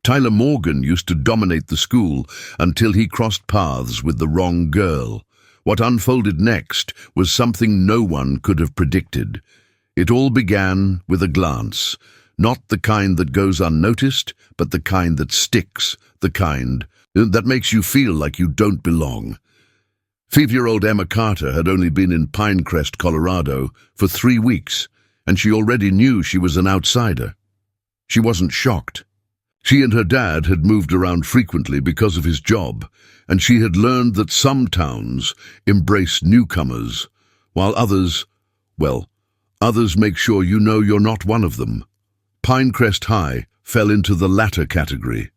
Tyler Morgan used to dominate the school until he crossed paths with the wrong girl. What unfolded next was something no one could have predicted. It all began with a glance, not the kind that goes unnoticed, but the kind that sticks, the kind that makes you feel like you don't belong. 5-year-old Emma Carter had only been in Pinecrest, Colorado, for 3 weeks, and she already knew she was an outsider. She wasn't shocked. She and her dad had moved around frequently because of his job, and she had learned that some towns embrace newcomers, while others make sure you know you're not one of them. Pinecrest High fell into the latter category.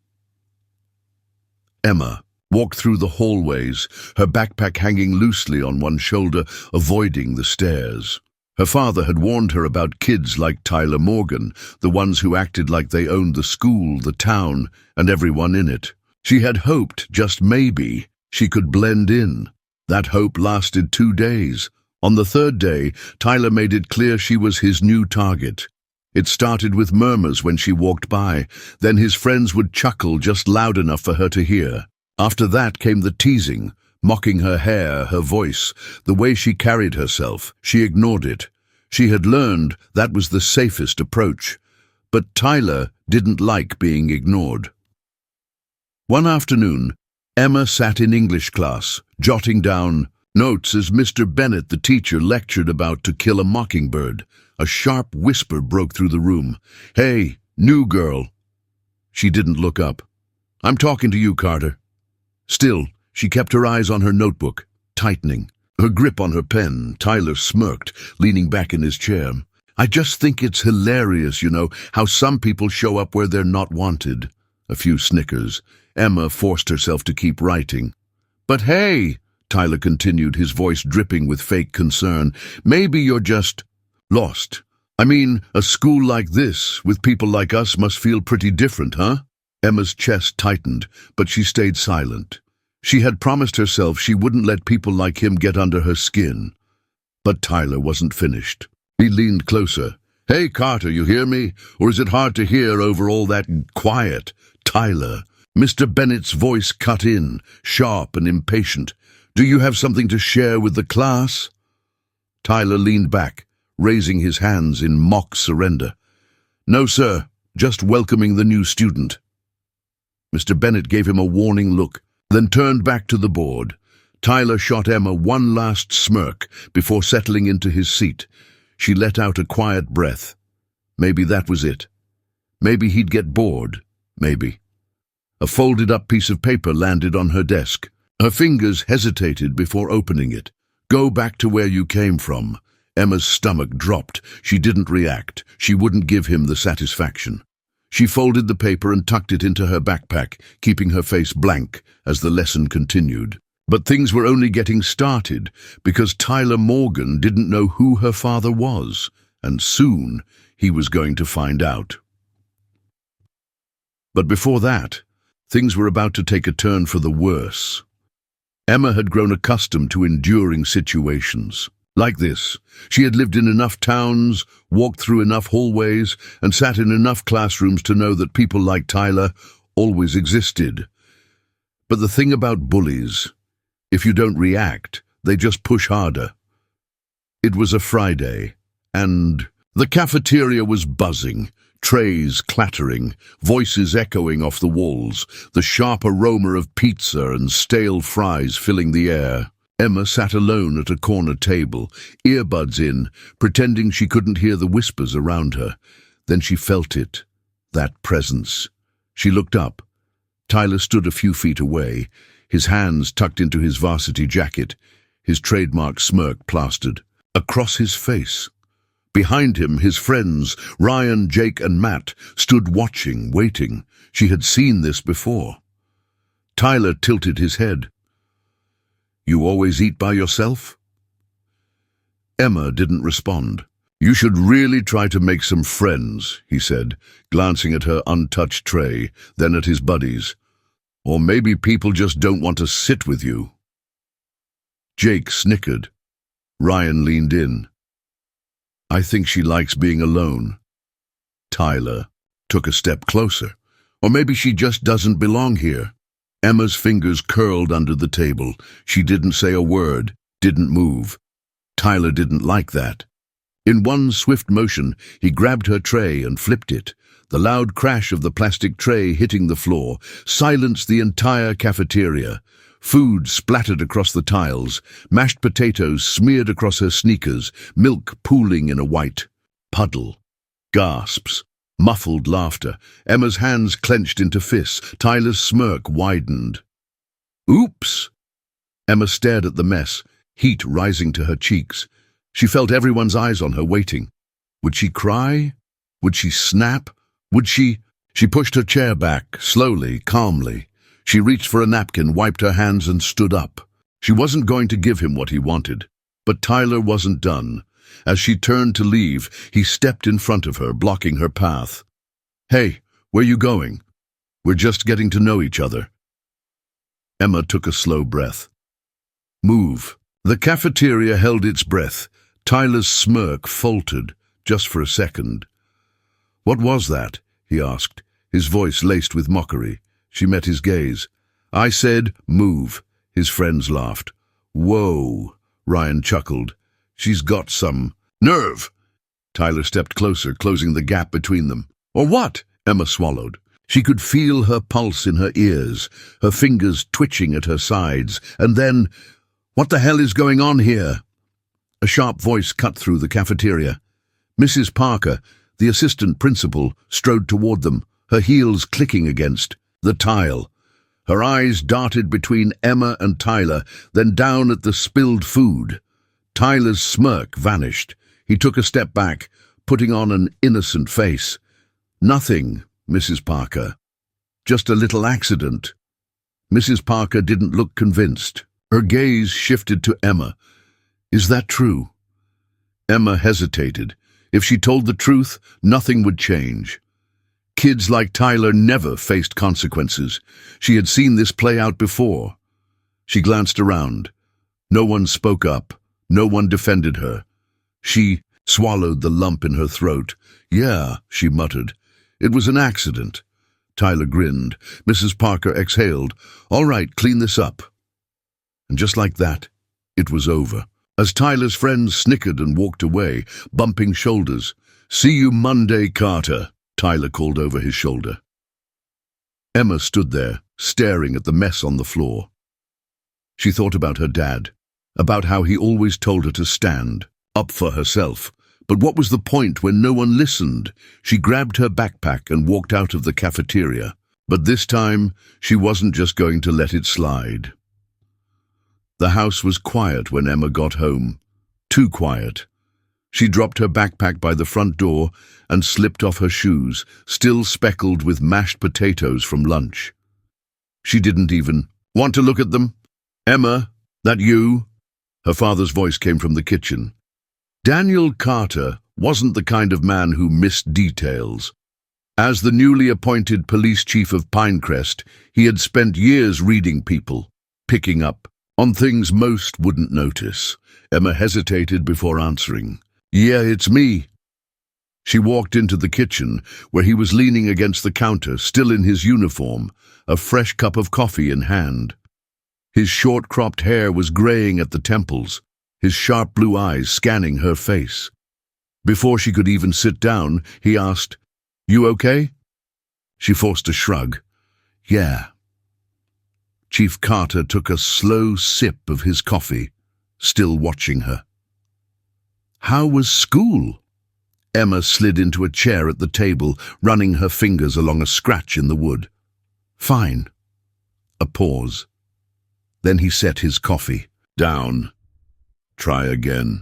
Emma walked through the hallways, her backpack hanging loosely on one shoulder, avoiding the stairs. Her father had warned her about kids like Tyler Morgan, the ones who acted like they owned the school, the town, and everyone in it. She had hoped, just maybe, she could blend in. That hope lasted 2 days. On the 3rd day, Tyler made it clear she was his new target. It started with murmurs when she walked by, then his friends would chuckle just loud enough for her to hear. After that came the teasing, mocking her hair, her voice, the way she carried herself. She ignored it. She had learned that was the safest approach. But Tyler didn't like being ignored. One afternoon, Emma sat in English class, jotting down notes as Mr. Bennett, the teacher, lectured about To Kill a Mockingbird. A sharp whisper broke through the room. "Hey, new girl." She didn't look up. "I'm talking to you, Carter." Still, she kept her eyes on her notebook, tightening. Her grip on her pen. Tyler smirked, leaning back in his chair. "I just think it's hilarious, how some people show up where they're not wanted." A few snickers. Emma forced herself to keep writing. "But hey," Tyler continued, his voice dripping with fake concern, "maybe you're just lost. I mean, a school like this, with people like us, must feel pretty different, huh?" Emma's chest tightened, but she stayed silent. She had promised herself she wouldn't let people like him get under her skin. But Tyler wasn't finished. He leaned closer. "Hey, Carter, you hear me? Or is it hard to hear over all that quiet?" "Tyler." Mr. Bennett's voice cut in, sharp and impatient. "Do you have something to share with the class?" Tyler leaned back, raising his hands in mock surrender. "No, sir, just welcoming the new student." Mr. Bennett gave him a warning look, then turned back to the board. Tyler shot Emma one last smirk before settling into his seat. She let out a quiet breath. Maybe that was it. Maybe he'd get bored. Maybe. A folded-up piece of paper landed on her desk. Her fingers hesitated before opening it. "Go back to where you came from." Emma's stomach dropped. She didn't react. She wouldn't give him the satisfaction. She folded the paper and tucked it into her backpack, keeping her face blank as the lesson continued. But things were only getting started, because Tyler Morgan didn't know who her father was, and soon he was going to find out. But before that, things were about to take a turn for the worse. Emma had grown accustomed to enduring situations like this. She had lived in enough towns, walked through enough hallways, and sat in enough classrooms to know that people like Tyler always existed. But the thing about bullies, if you don't react, they just push harder. It was a Friday, and the cafeteria was buzzing, trays clattering, voices echoing off the walls, the sharp aroma of pizza and stale fries filling the air. Emma sat alone at a corner table, earbuds in, pretending she couldn't hear the whispers around her. Then she felt it, that presence. She looked up. Tyler stood a few feet away, his hands tucked into his varsity jacket, his trademark smirk plastered across his face. Behind him, his friends, Ryan, Jake, and Matt, stood watching, waiting. She had seen this before. Tyler tilted his head. "You always eat by yourself?" Emma didn't respond. "You should really try to make some friends," he said, glancing at her untouched tray, then at his buddies. "Or maybe people just don't want to sit with you." Jake snickered. Ryan leaned in. "I think she likes being alone." Tyler took a step closer. Or maybe she just doesn't belong here. Emma's fingers curled under the table. She didn't say a word, didn't move. Tyler didn't like that. In one swift motion, he grabbed her tray and flipped it. The loud crash of the plastic tray hitting the floor silenced the entire cafeteria. Food splattered across the tiles, mashed potatoes smeared across her sneakers, milk pooling in a white puddle. Gasps, muffled laughter. Emma's hands clenched into fists. Tyler's smirk widened. Oops! Emma stared at the mess, heat rising to her cheeks. She felt everyone's eyes on her, waiting. Would she cry? Would she snap? Would she? She pushed her chair back, slowly, calmly. She reached for a napkin, wiped her hands, and stood up. She wasn't going to give him what he wanted. But Tyler wasn't done. As she turned to leave, he stepped in front of her, blocking her path. Hey, where you going? We're just getting to know each other. Emma took a slow breath. Move. The cafeteria held its breath. Tyler's smirk faltered, just for a second. What was that? He asked, his voice laced with mockery. She met his gaze. I said, move. His friends laughed. Whoa, Ryan chuckled. She's got some nerve. Tyler stepped closer, closing the gap between them. Or what? Emma swallowed. She could feel her pulse in her ears, her fingers twitching at her sides, and then, what the hell is going on here? A sharp voice cut through the cafeteria. Mrs. Parker, the assistant principal, strode toward them, her heels clicking against the tile. Her eyes darted between Emma and Tyler, then down at the spilled food. Tyler's smirk vanished. He took a step back, putting on an innocent face. Nothing, Mrs. Parker. Just a little accident. Mrs. Parker didn't look convinced. Her gaze shifted to Emma. Is that true? Emma hesitated. If she told the truth, nothing would change. Kids like Tyler never faced consequences. She had seen this play out before. She glanced around. No one spoke up. No one defended her. She swallowed the lump in her throat. Yeah, she muttered. It was an accident. Tyler grinned. Mrs. Parker exhaled. All right, clean this up. And just like that, it was over. As Tyler's friends snickered and walked away, bumping shoulders. See you Monday, Carter, Tyler called over his shoulder. Emma stood there, staring at the mess on the floor. She thought about her dad, about how he always told her to stand, up for herself. But what was the point when no one listened? She grabbed her backpack and walked out of the cafeteria. But this time, she wasn't just going to let it slide. The house was quiet when Emma got home. Too quiet. She dropped her backpack by the front door and slipped off her shoes, still speckled with mashed potatoes from lunch. She didn't even want to look at them. Emma, that you? Her father's voice came from the kitchen. Daniel Carter wasn't the kind of man who missed details. As the newly appointed police chief of Pinecrest, he had spent years reading people, picking up on things most wouldn't notice. Emma hesitated before answering. Yeah, it's me. She walked into the kitchen, where he was leaning against the counter, still in his uniform, a fresh cup of coffee in hand. His short-cropped hair was graying at the temples, his sharp blue eyes scanning her face. Before she could even sit down, he asked, You okay? She forced a shrug. Yeah. Chief Carter took a slow sip of his coffee, still watching her. How was school? Emma slid into a chair at the table, running her fingers along a scratch in the wood. Fine. A pause. Then he set his coffee down. Try again.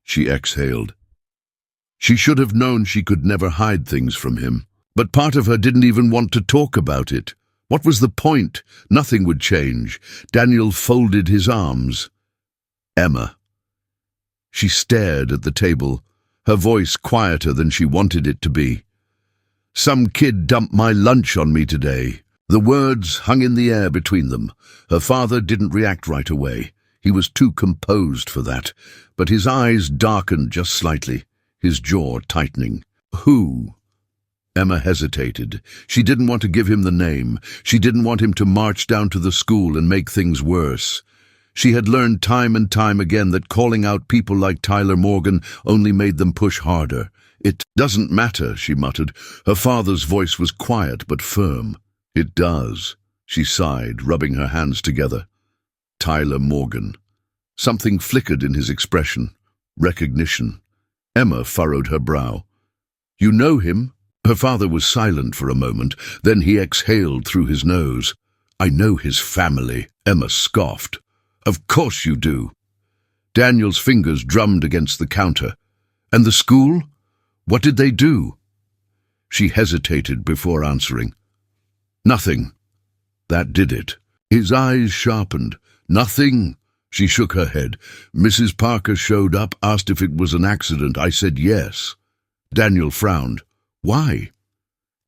She exhaled. She should have known she could never hide things from him, but part of her didn't even want to talk about it. What was the point? Nothing would change. Daniel folded his arms. Emma. She stared at the table, her voice quieter than she wanted it to be. Some kid dumped my lunch on me today. The words hung in the air between them. Her father didn't react right away. He was too composed for that, but his eyes darkened just slightly, his jaw tightening. Who? Emma hesitated. She didn't want to give him the name. She didn't want him to march down to the school and make things worse. She had learned time and time again that calling out people like Tyler Morgan only made them push harder. "It doesn't matter," she muttered. Her father's voice was quiet but firm. "It does," she sighed, rubbing her hands together. Tyler Morgan. Something flickered in his expression. Recognition. Emma furrowed her brow. "You know him?" Her father was silent for a moment, then he exhaled through his nose. "I know his family," Emma scoffed. "Of course you do." Daniel's fingers drummed against the counter. "And the school? What did they do?" She hesitated before answering. "Nothing." That did it. His eyes sharpened. "Nothing?" She shook her head. "Mrs. Parker showed up, asked if it was an accident. I said yes." Daniel frowned. "Why?"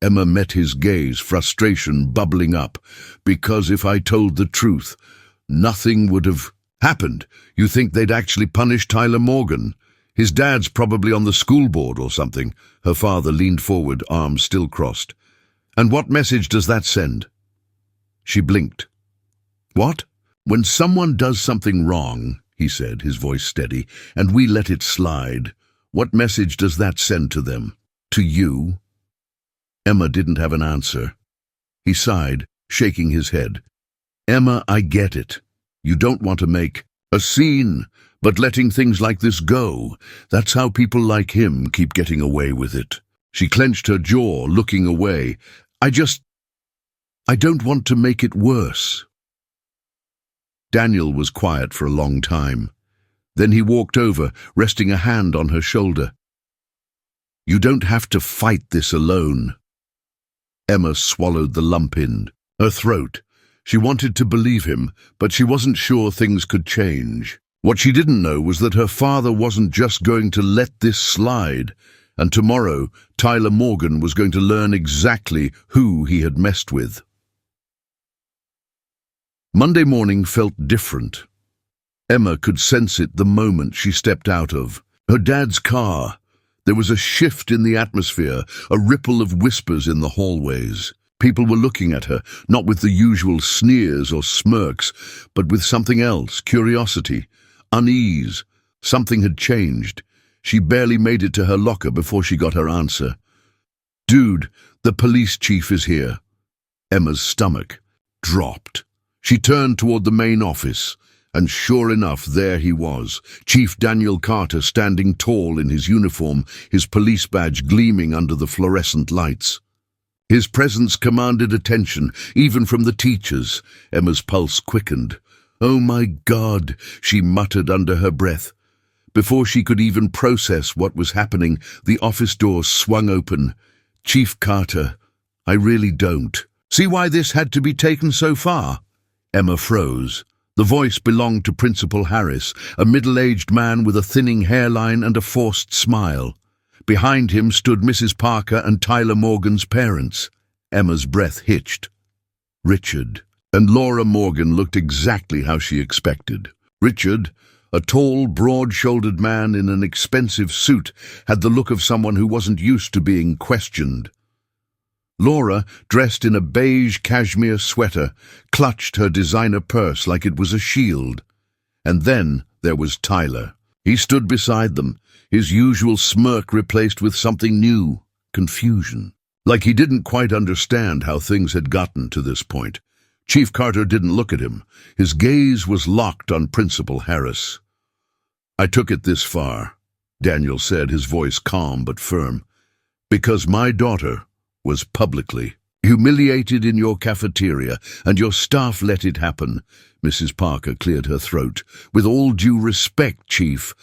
Emma met his gaze, frustration bubbling up. "Because if I told the truth, nothing would have happened. You think they'd actually punish Tyler Morgan? His dad's probably on the school board or something." Her father leaned forward, arms still crossed. "And what message does that send?" She blinked. "What?" "When someone does something wrong," he said, his voice steady, "and we let it slide, what message does that send to them? To you?" Emma didn't have an answer. He sighed, shaking his head. "Emma, I get it. You don't want to make a scene, but letting things like this go, that's how people like him keep getting away with it." She clenched her jaw, looking away. I don't want to make it worse." Daniel was quiet for a long time. Then he walked over, resting a hand on her shoulder. "You don't have to fight this alone." Emma swallowed the lump in her throat. She wanted to believe him, but she wasn't sure things could change. What she didn't know was that her father wasn't just going to let this slide, and tomorrow Tyler Morgan was going to learn exactly who he had messed with. Monday morning felt different. Emma could sense it the moment she stepped out of her dad's car. There was a shift in the atmosphere, a ripple of whispers in the hallways. People were looking at her, not with the usual sneers or smirks, but with something else, curiosity, unease. Something had changed. She barely made it to her locker before she got her answer. "Dude, the police chief is here." Emma's stomach dropped. She turned toward the main office, and sure enough, there he was, Chief Daniel Carter, standing tall in his uniform, his police badge gleaming under the fluorescent lights. His presence commanded attention, even from the teachers. Emma's pulse quickened. "Oh my God," she muttered under her breath. Before she could even process what was happening, the office door swung open. "Chief Carter, I really don't see why this had to be taken so far." Emma froze. The voice belonged to Principal Harris, a middle-aged man with a thinning hairline and a forced smile. Behind him stood Mrs. Parker and Tyler Morgan's parents. Emma's breath hitched. Richard and Laura Morgan looked exactly how she expected. Richard, a tall, broad-shouldered man in an expensive suit, had the look of someone who wasn't used to being questioned. Laura, dressed in a beige cashmere sweater, clutched her designer purse like it was a shield. And then there was Tyler. He stood beside them, his usual smirk replaced with something new, confusion. Like he didn't quite understand how things had gotten to this point. Chief Carter didn't look at him. His gaze was locked on Principal Harris. "I took it this far," Daniel said, his voice calm but firm, "because my daughter was publicly humiliated in your cafeteria, and your staff let it happen." Mrs. Parker cleared her throat. "With all due respect, Chief,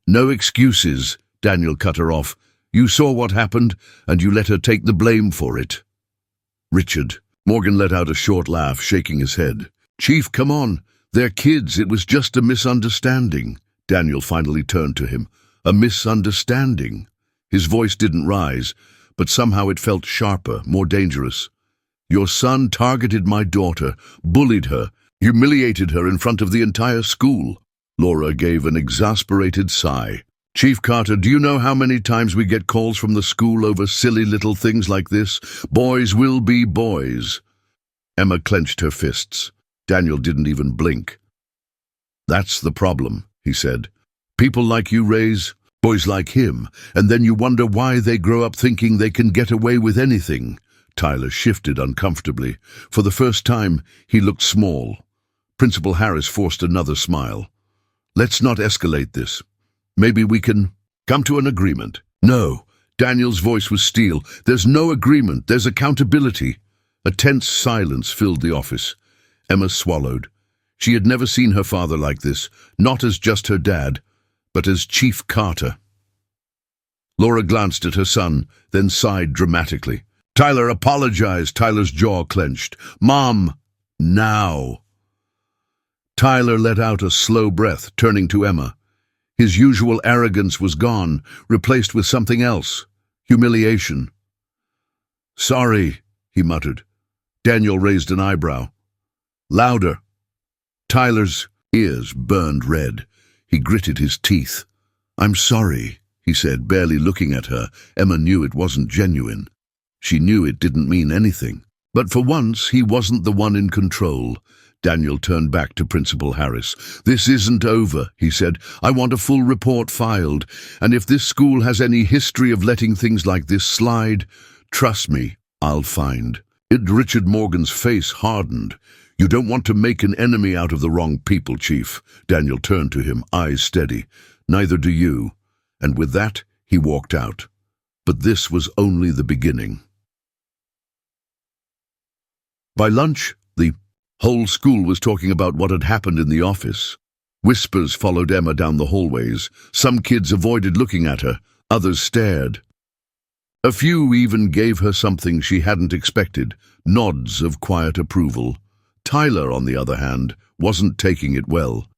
No excuses," Daniel cut her off. "You saw what happened, and you let her take the blame for it." "Richard," Morgan let out a short laugh, shaking his head. "Chief, come on. They're kids. It was just a misunderstanding." Daniel finally turned to him. "A misunderstanding?" His voice didn't rise, but somehow it felt sharper, more dangerous. "Your son targeted my daughter, bullied her, humiliated her in front of the entire school." Laura gave an exasperated sigh. Chief Carter, do you know how many times we get calls from the school over silly little things like this? Boys will be boys. Emma clenched her fists. Daniel didn't even blink. That's the problem, he said. People like you raise boys like him, and then you wonder why they grow up thinking they can get away with anything. Tyler shifted uncomfortably. For the first time, he looked small. Principal Harris forced another smile. Let's not escalate this. Maybe we can come to an agreement. No, Daniel's voice was steel. There's no agreement, there's accountability. A tense silence filled the office. Emma swallowed. She had never seen her father like this, not as just her dad, but as Chief Carter. Laura glanced at her son, then sighed dramatically. Tyler apologized. Tyler's jaw clenched. Mom, now. Tyler let out a slow breath, turning to Emma. His usual arrogance was gone, replaced with something else. Humiliation. Sorry, he muttered. Daniel raised an eyebrow. Louder. Tyler's ears burned red. He gritted his teeth. I'm sorry, he said, barely looking at her. Emma knew it wasn't genuine. She knew it didn't mean anything. But for once, he wasn't the one in control. Daniel turned back to Principal Harris. This isn't over, he said. I want a full report filed, and if this school has any history of letting things like this slide, trust me, I'll find. Richard Morgan's face hardened. You don't want to make an enemy out of the wrong people, Chief. Daniel turned to him, eyes steady. Neither do you. And with that, he walked out. But this was only the beginning. By lunch, the whole school was talking about what had happened in the office. Whispers followed Emma down the hallways. Some kids avoided looking at her, others stared. A few even gave her something she hadn't expected, nods of quiet approval. Tyler, on the other hand, wasn't taking it well.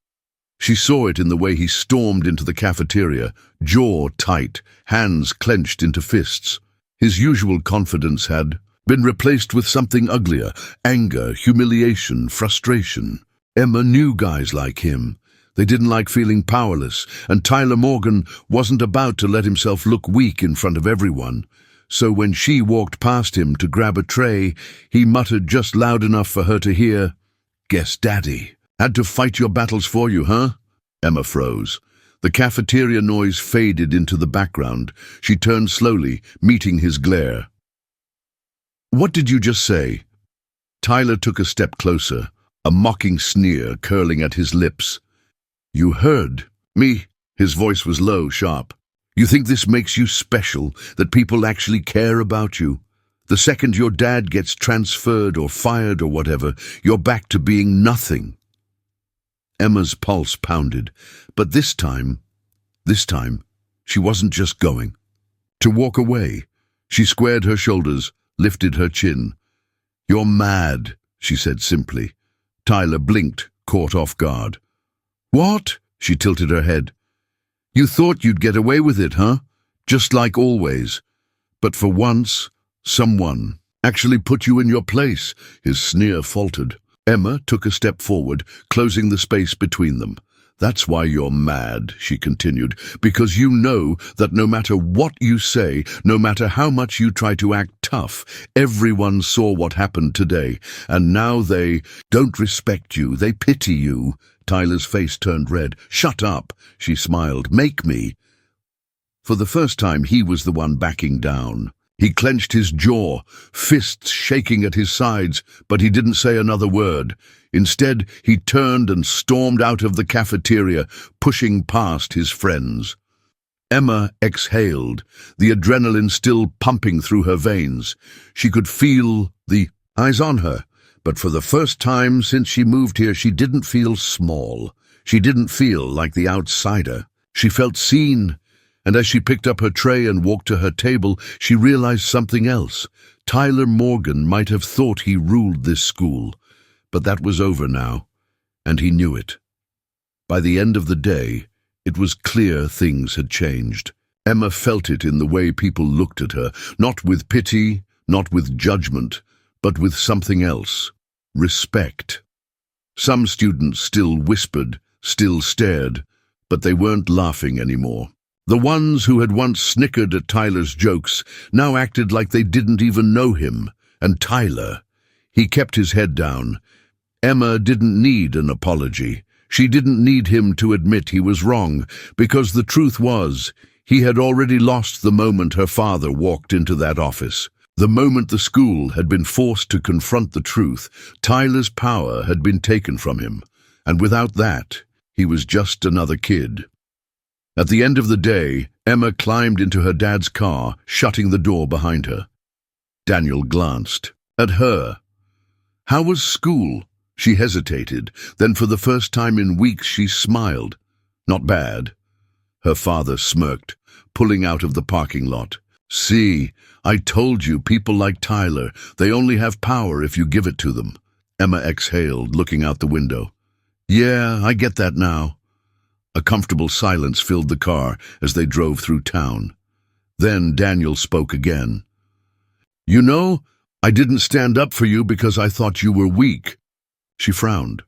She saw it in the way he stormed into the cafeteria, jaw tight, hands clenched into fists. His usual confidence had been replaced with something uglier, anger, humiliation, frustration. Emma knew guys like him. They didn't like feeling powerless, and Tyler Morgan wasn't about to let himself look weak in front of everyone. So when she walked past him to grab a tray, he muttered just loud enough for her to hear, "Guess Daddy had to fight your battles for you, huh?" Emma froze. The cafeteria noise faded into the background. She turned slowly, meeting his glare. What did you just say? Tyler took a step closer, a mocking sneer curling at his lips. You heard me? His voice was low, sharp. You think this makes you special, that people actually care about you? The second your dad gets transferred or fired or whatever, you're back to being nothing. Emma's pulse pounded, but this time, she wasn't just going. To walk away, she squared her shoulders, lifted her chin. You're mad, she said simply. Tyler blinked, caught off guard. What? She tilted her head. You thought you'd get away with it, huh? Just like always. But for once, someone actually put you in your place. His sneer faltered. Emma took a step forward, closing the space between them. That's why you're mad, she continued, because you know that no matter what you say, no matter how much you try to act tough, everyone saw what happened today, and now they don't respect you, they pity you. Tyler's face turned red. Shut up, she smiled. Make me. For the first time, he was the one backing down. He clenched his jaw, fists shaking at his sides, but he didn't say another word. Instead, he turned and stormed out of the cafeteria, pushing past his friends. Emma exhaled, the adrenaline still pumping through her veins. She could feel the eyes on her, but for the first time since she moved here, she didn't feel small. She didn't feel like the outsider. She felt seen. And as she picked up her tray and walked to her table, she realized something else. Tyler Morgan might have thought he ruled this school, but that was over now, and he knew it. By the end of the day, it was clear things had changed. Emma felt it in the way people looked at her, not with pity, not with judgment, but with something else. Respect. Some students still whispered, still stared, but they weren't laughing anymore. The ones who had once snickered at Tyler's jokes now acted like they didn't even know him. And Tyler, he kept his head down. Emma didn't need an apology. She didn't need him to admit he was wrong, because the truth was, he had already lost the moment her father walked into that office. The moment the school had been forced to confront the truth, Tyler's power had been taken from him, and without that, he was just another kid. At the end of the day, Emma climbed into her dad's car, shutting the door behind her. Daniel glanced at her. How was school? She hesitated. Then for the first time in weeks she smiled. Not bad. Her father smirked, pulling out of the parking lot. See, I told you, people like Tyler, they only have power if you give it to them. Emma exhaled, looking out the window. Yeah, I get that now. A comfortable silence filled the car as they drove through town. Then Daniel spoke again. You know, I didn't stand up for you because I thought you were weak. She frowned.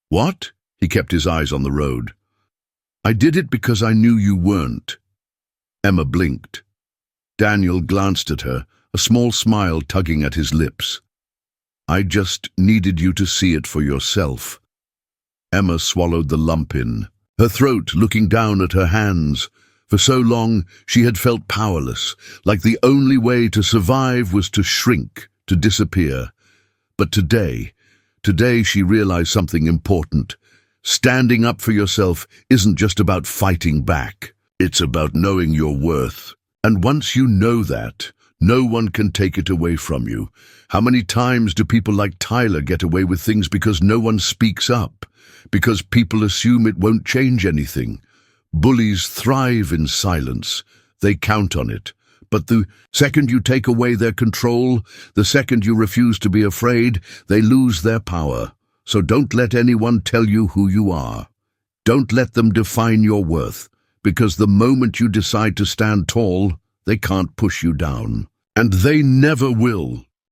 What? He kept his eyes on the road. I did it because I knew you weren't. Emma blinked. Daniel glanced at her, a small smile tugging at his lips. I just needed you to see it for yourself. Emma swallowed the lump in, her throat looking down at her hands. For so long, she had felt powerless, like the only way to survive was to shrink, to disappear. But today she realized something important. Standing up for yourself isn't just about fighting back. It's about knowing your worth. And once you know that, no one can take it away from you. How many times do people like Tyler get away with things because no one speaks up? Because people assume it won't change anything. Bullies thrive in silence. They count on it. But the second you take away their control, the second you refuse to be afraid, they lose their power. So don't let anyone tell you who you are. Don't let them define your worth, because the moment you decide to stand tall, they can't push you down. And they never will.